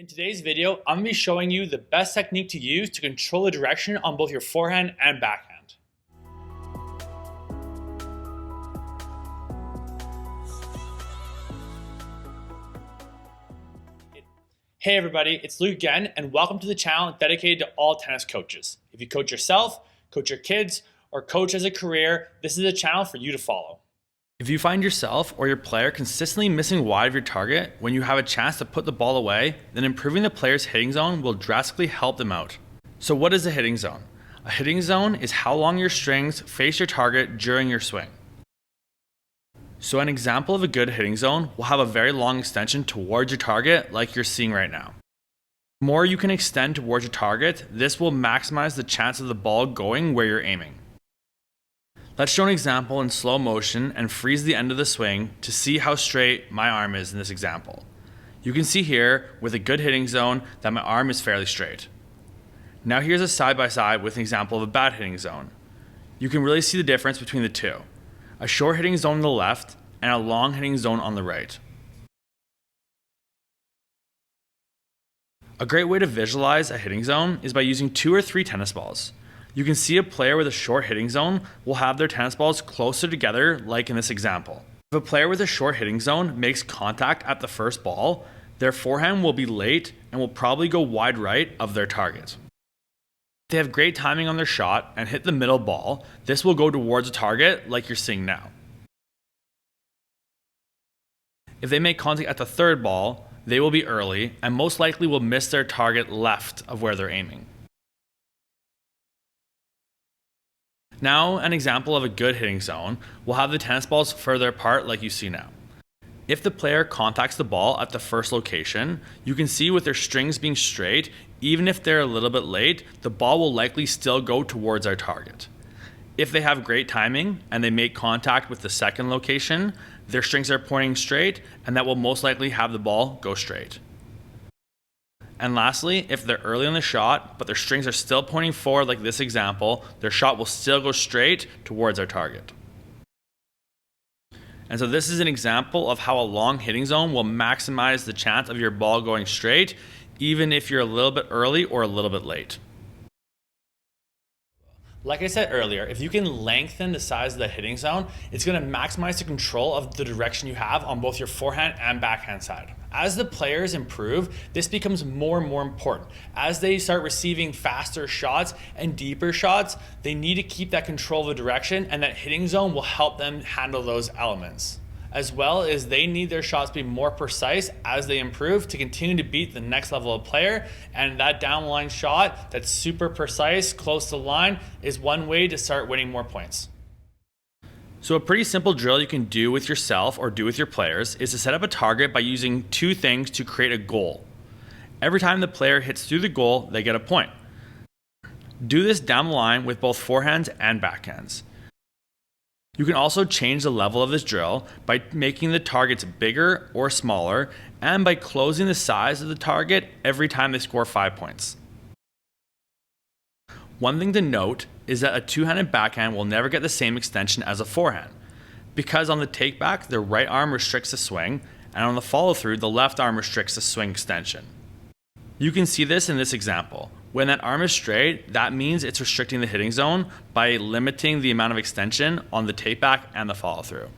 In today's video, I'm going to be showing you the best technique to use to control the direction on both your forehand and backhand. Hey everybody, it's Luke again, and welcome to the channel dedicated to all tennis coaches. If you coach yourself, coach your kids, or coach as a career, this is a channel for you to follow. If you find yourself or your player consistently missing wide of your target when you have a chance to put the ball away, then improving the player's hitting zone will drastically help them out. So what is a hitting zone? A hitting zone is how long your strings face your target during your swing. So an example of a good hitting zone will have a very long extension towards your target like you're seeing right now. The more you can extend towards your target, this will maximize the chance of the ball going where you're aiming. Let's show an example in slow motion and freeze the end of the swing to see how straight my arm is in this example. You can see here with a good hitting zone that my arm is fairly straight. Now here's a side-by-side with an example of a bad hitting zone. You can really see the difference between the two. A short hitting zone on the left and a long hitting zone on the right. A great way to visualize a hitting zone is by using 2 or 3 tennis balls. You can see a player with a short hitting zone will have their tennis balls closer together like in this example. If a player with a short hitting zone makes contact at the first ball, their forehand will be late and will probably go wide right of their target. If they have great timing on their shot and hit the middle ball, this will go towards the target like you're seeing now. If they make contact at the third ball, they will be early and most likely will miss their target left of where they're aiming. Now, an example of a good hitting zone will have the tennis balls further apart like you see now. If the player contacts the ball at the first location, you can see with their strings being straight, even if they're a little bit late, the ball will likely still go towards our target. If they have great timing and they make contact with the second location, their strings are pointing straight and that will most likely have the ball go straight. And lastly, if they're early on the shot, but their strings are still pointing forward like this example, their shot will still go straight towards our target. And so this is an example of how a long hitting zone will maximize the chance of your ball going straight, even if you're a little bit early or a little bit late. Like I said earlier, if you can lengthen the size of the hitting zone, it's going to maximize the control of the direction you have on both your forehand and backhand side. As the players improve, this becomes more and more important. As they start receiving faster shots and deeper shots, they need to keep that control of the direction, and that hitting zone will help them handle those elements. As well as they need their shots to be more precise as they improve to continue to beat the next level of player, and that down the line shot that's super precise, close to the line, is one way to start winning more points. So a pretty simple drill you can do with yourself or do with your players is to set up a target by using 2 things to create a goal. Every time the player hits through the goal, they get a point. Do this down the line with both forehands and backhands. You can also change the level of this drill by making the targets bigger or smaller and by closing the size of the target every time they score 5 points. One thing to note is that a two-handed backhand will never get the same extension as a forehand, because on the takeback, the right arm restricts the swing, and on the follow-through, the left arm restricts the swing extension. You can see this in this example. When that arm is straight, that means it's restricting the hitting zone by limiting the amount of extension on the takeback and the follow-through.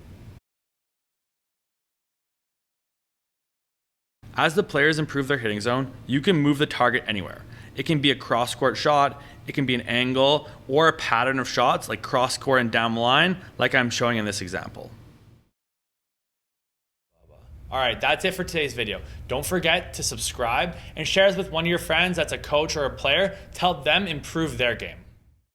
As the players improve their hitting zone, you can move the target anywhere. It can be a cross-court shot, it can be an angle, or a pattern of shots like cross-court and down the line, like I'm showing in this example. Alright, that's it for today's video. Don't forget to subscribe and share this with one of your friends that's a coach or a player to help them improve their game.